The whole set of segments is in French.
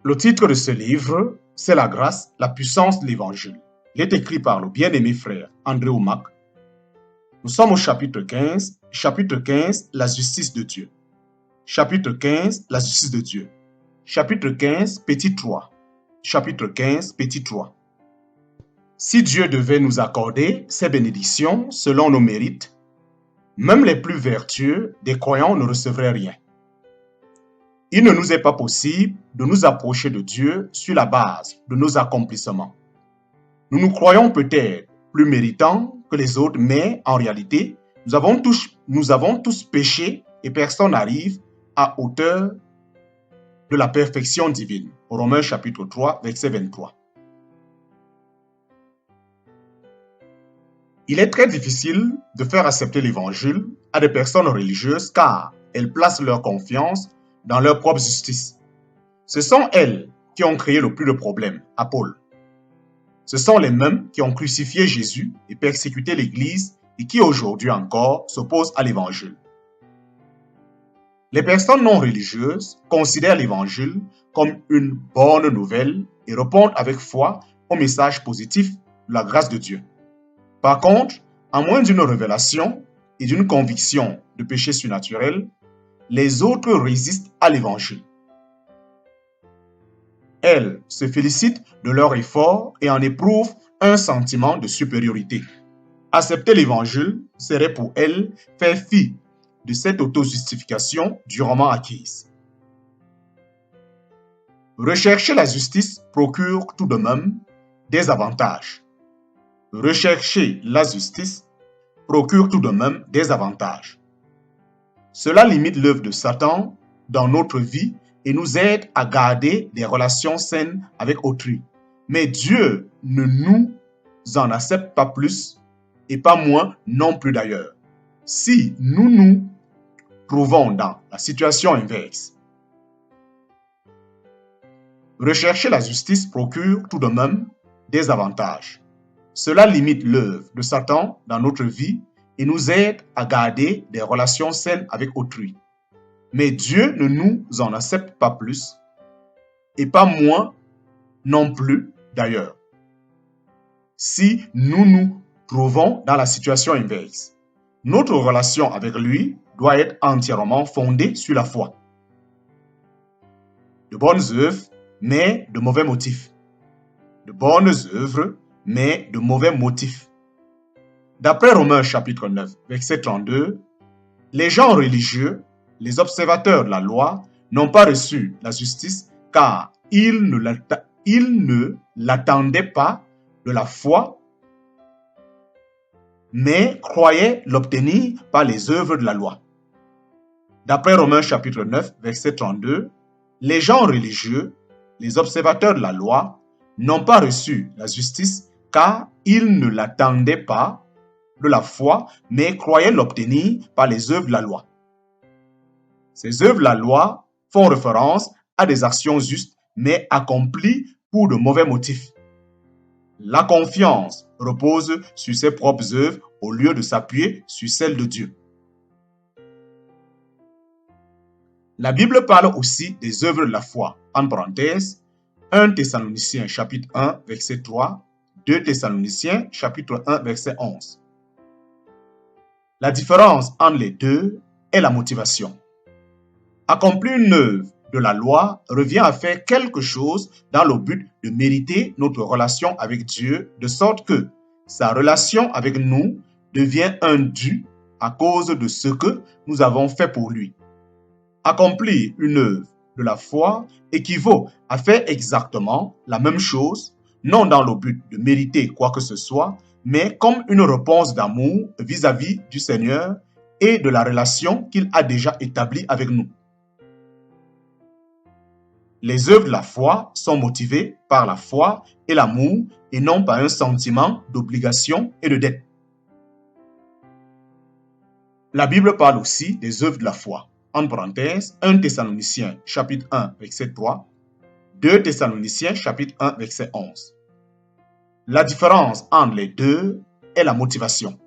Le titre de ce livre, c'est La grâce, la puissance de l'Évangile. Il est écrit par le bien-aimé frère André Oumak. Nous sommes au chapitre 15. Chapitre 15, la justice de Dieu. Chapitre 15, la justice de Dieu. Chapitre 15, petit 3. Chapitre 15, petit 3. Si Dieu devait nous accorder ses bénédictions selon nos mérites, même les plus vertueux des croyants ne recevraient rien. Il ne nous est pas possible de nous approcher de Dieu sur la base de nos accomplissements. Nous nous croyons peut-être plus méritants que les autres, mais en réalité, nous avons tous péché et personne n'arrive à hauteur de la perfection divine. Romains chapitre 3, verset 23. Il est très difficile de faire accepter l'Évangile à des personnes religieuses car elles placent leur confiance dans leur propre justice. Ce sont elles qui ont créé le plus de problèmes à Paul. Ce sont les mêmes qui ont crucifié Jésus et persécuté l'Église et qui aujourd'hui encore s'opposent à l'Évangile. Les personnes non religieuses considèrent l'Évangile comme une bonne nouvelle et répondent avec foi au message positif de la grâce de Dieu. Par contre, à moins d'une révélation et d'une conviction de péché surnaturel, les autres résistent à l'Évangile. Elles se félicitent de leur effort et en éprouvent un sentiment de supériorité. Accepter l'Évangile serait pour elles faire fi de cette auto-justification durement acquise. Rechercher la justice procure tout de même des avantages. Rechercher la justice procure tout de même des avantages. Cela limite l'œuvre de Satan dans notre vie et nous aide à garder des relations saines avec autrui. Mais Dieu ne nous en accepte pas plus et pas moins non plus d'ailleurs. Si nous nous trouvons dans la situation inverse, rechercher la justice procure tout de même des avantages. Cela limite l'œuvre de Satan dans notre vie et nous aide à garder des relations saines avec autrui. Mais Dieu ne nous en accepte pas plus et pas moins non plus d'ailleurs. Si nous nous trouvons dans la situation inverse, notre relation avec lui doit être entièrement fondée sur la foi. De bonnes œuvres, mais de mauvais motifs. De bonnes œuvres, mais de mauvais motifs. D'après Romains chapitre 9, verset 32, les gens religieux, les observateurs de la loi, n'ont pas reçu la justice car ils ne l'attendaient pas de la foi, mais croyaient l'obtenir par les œuvres de la loi. D'après Romains chapitre 9, verset 32, les gens religieux, les observateurs de la loi, n'ont pas reçu la justice car ils ne l'attendaient pas de la foi, mais croyaient l'obtenir par les œuvres de la loi. Ces œuvres de la loi font référence à des actions justes, mais accomplies pour de mauvais motifs. La confiance repose sur ses propres œuvres au lieu de s'appuyer sur celles de Dieu. La Bible parle aussi des œuvres de la foi, en parenthèse, 1 Thessaloniciens chapitre 1, verset 3, 2 Thessaloniciens chapitre 1, verset 11. La différence entre les deux est la motivation. Accomplir une œuvre de la loi revient à faire quelque chose dans le but de mériter notre relation avec Dieu, de sorte que sa relation avec nous devient un dû à cause de ce que nous avons fait pour lui. Accomplir une œuvre de la foi équivaut à faire exactement la même chose, non dans le but de mériter quoi que ce soit, mais comme une réponse d'amour vis-à-vis du Seigneur et de la relation qu'il a déjà établie avec nous. Les œuvres de la foi sont motivées par la foi et l'amour et non par un sentiment d'obligation et de dette. La Bible parle aussi des œuvres de la foi. En parenthèse, 1 Thessaloniciens chapitre 1 verset 3, 2 Thessaloniciens chapitre 1 verset 11. La différence entre les deux est la motivation.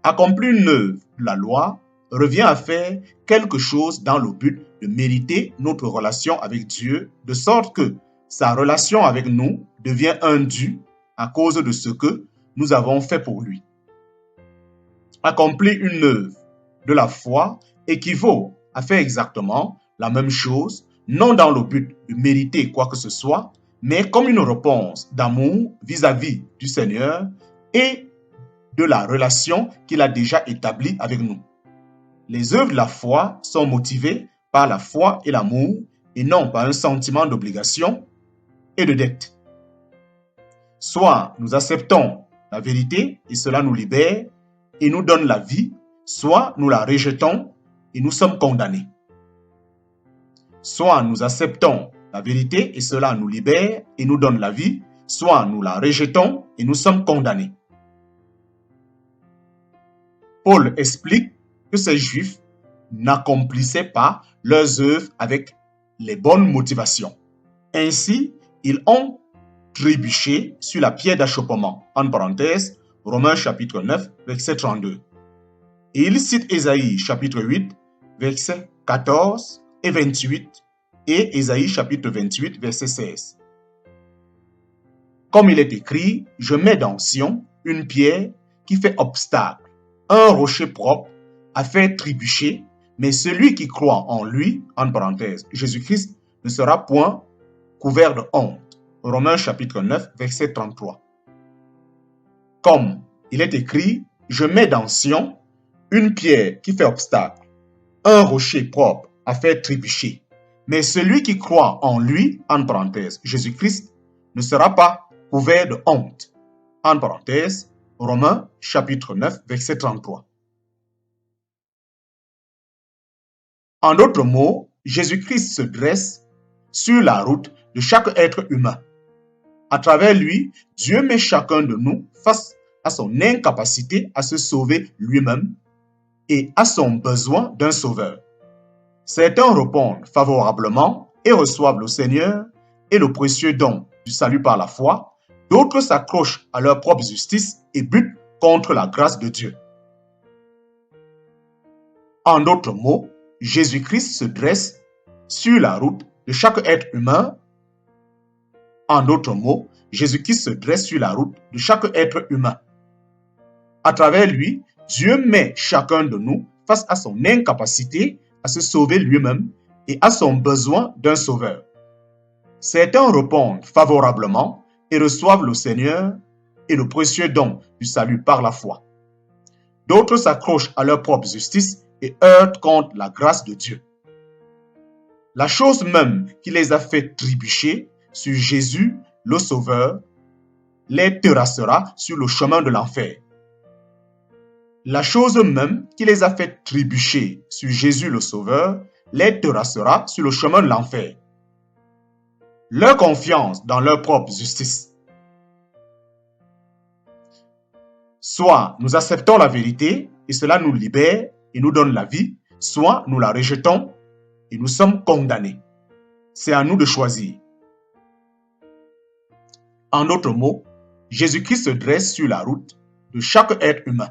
Accomplir une œuvre de la loi revient à faire quelque chose dans le but de mériter notre relation avec Dieu, de sorte que sa relation avec nous devient un dû à cause de ce que nous avons fait pour lui. Accomplir une œuvre de la foi équivaut à faire exactement la même chose, non dans le but de mériter quoi que ce soit, mais comme une réponse d'amour vis-à-vis du Seigneur et de la relation qu'il a déjà établie avec nous. Les œuvres de la foi sont motivées par la foi et l'amour et non par un sentiment d'obligation et de dette. Soit nous acceptons la vérité et cela nous libère et nous donne la vie, soit nous la rejetons et nous sommes condamnés. Soit nous acceptons la vérité et cela nous libère et nous donne la vie, soit nous la rejetons et nous sommes condamnés. Paul explique que ces Juifs n'accomplissaient pas leurs œuvres avec les bonnes motivations. Ainsi, ils ont trébuché sur la pierre d'achoppement, en parenthèse, Romains chapitre 9, verset 32. Et il cite Ésaïe chapitre 8, versets 14 et 28 et Ésaïe chapitre 28, verset 16. Comme il est écrit, je mets dans Sion une pierre qui fait obstacle, un rocher propre à faire trébucher, mais celui qui croit en lui, en parenthèse, Jésus-Christ, ne sera point couvert de honte. Romains chapitre 9, verset 33. Comme il est écrit, je mets dans Sion une pierre qui fait obstacle, un rocher propre à faire trébucher, mais celui qui croit en lui, en parenthèse, Jésus-Christ, ne sera pas couvert de honte. En parenthèse, Romains chapitre 9, verset 33. En d'autres mots, Jésus-Christ se dresse sur la route de chaque être humain. À travers lui, Dieu met chacun de nous face à son incapacité à se sauver lui-même et à son besoin d'un sauveur. Certains répondent favorablement et reçoivent le Seigneur et le précieux don du salut par la foi. D'autres s'accrochent à leur propre justice et butent contre la grâce de Dieu. En d'autres mots, Jésus-Christ se dresse sur la route de chaque être humain. En d'autres mots, Jésus-Christ se dresse sur la route de chaque être humain. À travers lui, Dieu met chacun de nous face à son incapacité à se sauver lui-même et à son besoin d'un sauveur. Certains répondent favorablement et reçoivent le Seigneur et le précieux don du salut par la foi. D'autres s'accrochent à leur propre justice et heurtent contre la grâce de Dieu. La chose même qui les a fait trébucher sur Jésus, le Sauveur, les terrassera sur le chemin de l'enfer. La chose même qui les a fait trébucher sur Jésus, le Sauveur, les terrassera sur le chemin de l'enfer. Leur confiance dans leur propre justice. Soit nous acceptons la vérité et cela nous libère et nous donne la vie, soit nous la rejetons et nous sommes condamnés. C'est à nous de choisir. En d'autres mots, Jésus-Christ se dresse sur la route de chaque être humain.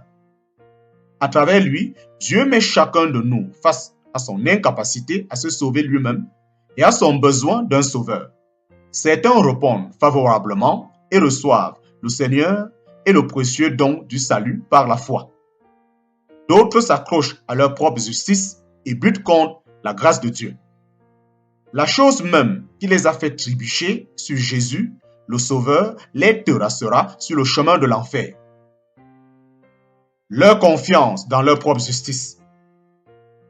À travers lui, Dieu met chacun de nous face à son incapacité à se sauver lui-même et à son besoin d'un sauveur. Certains répondent favorablement et reçoivent le Seigneur et le précieux don du salut par la foi. D'autres s'accrochent à leur propre justice et butent contre la grâce de Dieu. La chose même qui les a fait trébucher sur Jésus, le Sauveur, les terrassera sur le chemin de l'enfer. Leur confiance dans leur propre justice.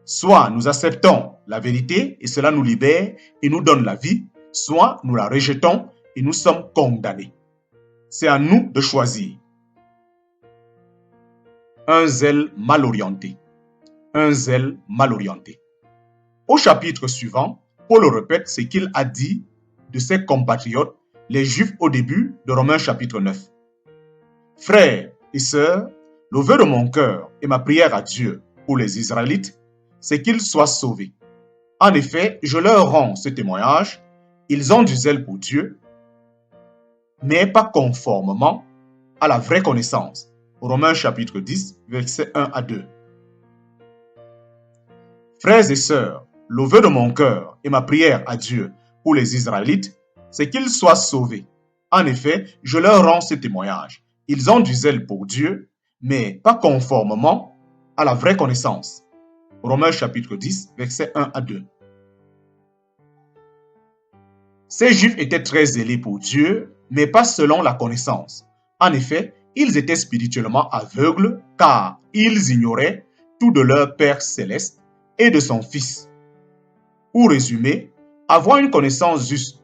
Soit nous acceptons la vérité et cela nous libère et nous donne la vie, soit nous la rejetons et nous sommes condamnés. C'est à nous de choisir. Un zèle mal orienté. Un zèle mal orienté. Au chapitre suivant, Paul répète ce qu'il a dit de ses compatriotes, les Juifs au début de Romains chapitre 9. Frères et sœurs, le vœu de mon cœur et ma prière à Dieu pour les Israélites, c'est qu'ils soient sauvés. En effet, je leur rends ce témoignage, ils ont du zèle pour Dieu, mais pas conformément à la vraie connaissance. Romains chapitre 10, versets 1 à 2. Frères et sœurs, le vœu de mon cœur et ma prière à Dieu pour les Israélites, c'est qu'ils soient sauvés. En effet, je leur rends ce témoignage. Ils ont du zèle pour Dieu, mais pas conformément à la vraie connaissance. Romains chapitre 10, versets 1 à 2. Ces Juifs étaient très zélés pour Dieu, mais pas selon la connaissance. En effet, ils étaient spirituellement aveugles car ils ignoraient tout de leur Père céleste et de son Fils. Pour résumer, avoir une connaissance juste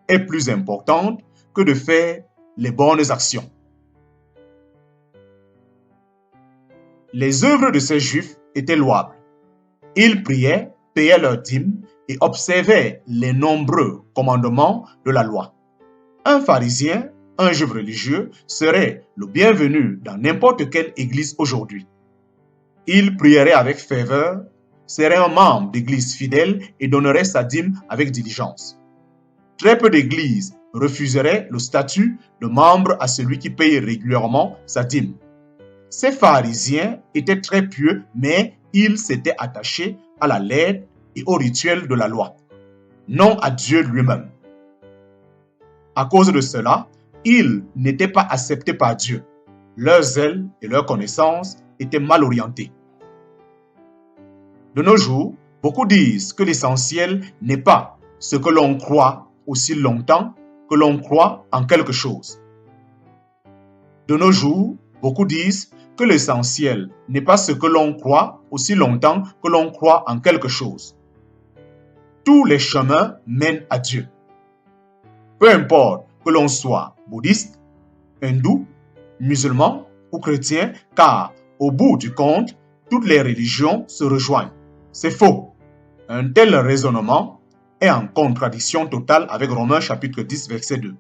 est plus importante que de faire les bonnes actions. Les œuvres de ces Juifs étaient louables. Ils priaient, payaient leurs dîmes et observaient les nombreux commandements de la loi. Un pharisien, un juif religieux, serait le bienvenu dans n'importe quelle église aujourd'hui. Il prierait avec ferveur, serait un membre d'église fidèle et donnerait sa dîme avec diligence. Très peu d'églises refuseraient le statut de membre à celui qui paye régulièrement sa dîme. Ces pharisiens étaient très pieux, mais ils s'étaient attachés à la lettre et au rituel de la loi, non à Dieu lui-même. À cause de cela, ils n'étaient pas acceptés par Dieu. Leur zèle et leur connaissance étaient mal orientés. De nos jours, beaucoup disent que l'essentiel n'est pas ce que l'on croit aussi longtemps que l'on croit en quelque chose. De nos jours, beaucoup disent que l'essentiel n'est pas ce que l'on croit aussi longtemps que l'on croit en quelque chose. Tous les chemins mènent à Dieu. Peu importe que l'on soit bouddhiste, hindou, musulman ou chrétien, car au bout du compte, toutes les religions se rejoignent. C'est faux. Un tel raisonnement est en contradiction totale avec Romains chapitre 10, verset 2.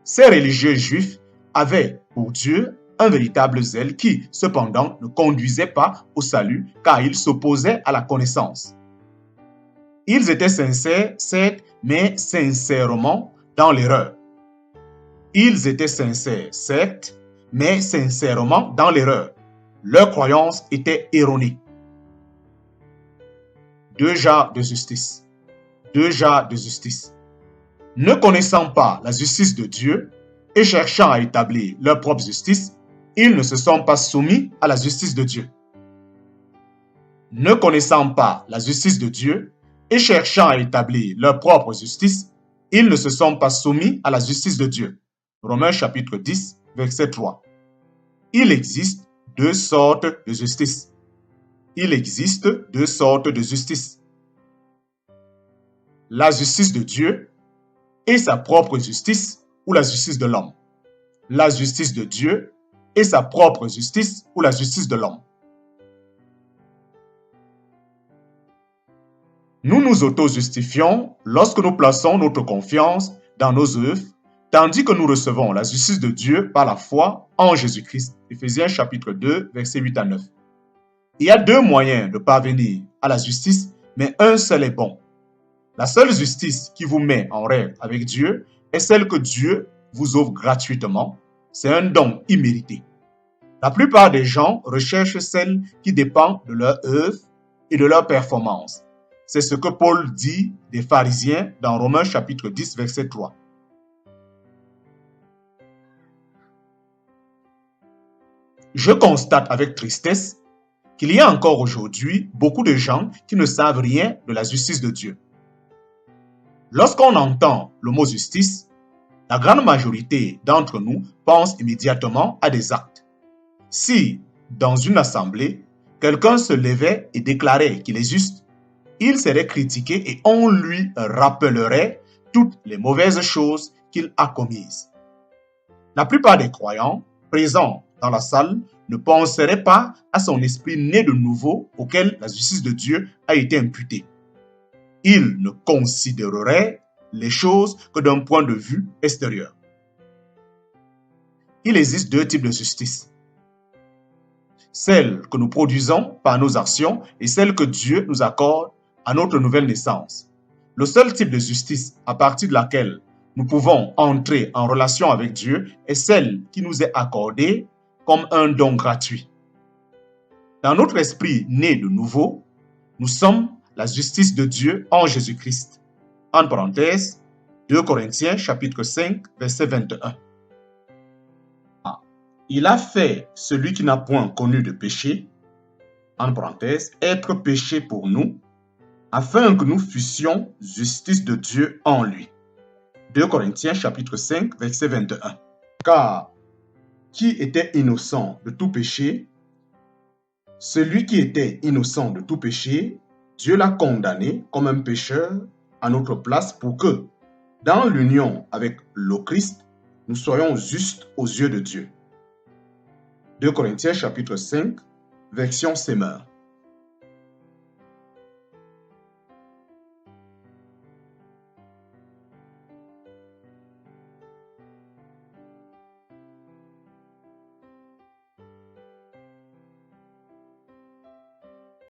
Ces religieux juifs avaient pour Dieu un véritable zèle qui, cependant, ne conduisait pas au salut car ils s'opposaient à la connaissance. Ils étaient sincères, certes, mais sincèrement dans l'erreur. Ils étaient sincères, certes, mais sincèrement dans l'erreur. Leur croyance était erronée. Deux genres de justice. Deux genres de justice. Ne connaissant pas la justice de Dieu et cherchant à établir leur propre justice, ils ne se sont pas soumis à la justice de Dieu. Ne connaissant pas la justice de Dieu et cherchant à établir leur propre justice, ils ne se sont pas soumis à la justice de Dieu. Romains chapitre 10, verset 3. Il existe deux sortes de justice. Il existe deux sortes de justice. La justice de Dieu et sa propre justice ou la justice de l'homme. La justice de Dieu et sa propre justice ou la justice de l'homme. Nous nous auto-justifions lorsque nous plaçons notre confiance dans nos œuvres, tandis que nous recevons la justice de Dieu par la foi en Jésus-Christ. Éphésiens chapitre 2, versets 8 à 9. Il y a deux moyens de parvenir à la justice, mais un seul est bon. La seule justice qui vous met en règle avec Dieu est celle que Dieu vous offre gratuitement. C'est un don immérité. La plupart des gens recherchent celle qui dépend de leur œuvre et de leur performance. C'est ce que Paul dit des pharisiens dans Romains chapitre 10, verset 3. Je constate avec tristesse qu'il y a encore aujourd'hui beaucoup de gens qui ne savent rien de la justice de Dieu. Lorsqu'on entend le mot justice, la grande majorité d'entre nous pense immédiatement à des actes. Si, dans une assemblée, quelqu'un se levait et déclarait qu'il est juste, il serait critiqué et on lui rappellerait toutes les mauvaises choses qu'il a commises. La plupart des croyants présents dans la salle ne penseraient pas à son esprit né de nouveau auquel la justice de Dieu a été imputée. Ils ne considéreraient les choses que d'un point de vue extérieur. Il existe deux types de justice. Celle que nous produisons par nos actions et celle que Dieu nous accorde à notre nouvelle naissance. Le seul type de justice à partir de laquelle nous pouvons entrer en relation avec Dieu est celle qui nous est accordée comme un don gratuit. Dans notre esprit né de nouveau, Nous sommes la justice de Dieu en Jésus-Christ. En parenthèse, 2 Corinthiens chapitre 5, verset 21. Il a fait celui qui n'a point connu de péché, en parenthèse, être péché pour nous, afin que nous fussions justice de Dieu en lui. 2 Corinthiens chapitre 5, verset 21. Car qui était innocent de tout péché? Celui qui était innocent de tout péché, Dieu l'a condamné comme un pécheur à notre place pour que, dans l'union avec le Christ, nous soyons justes aux yeux de Dieu. 2 Corinthiens chapitre 5, version Semeur.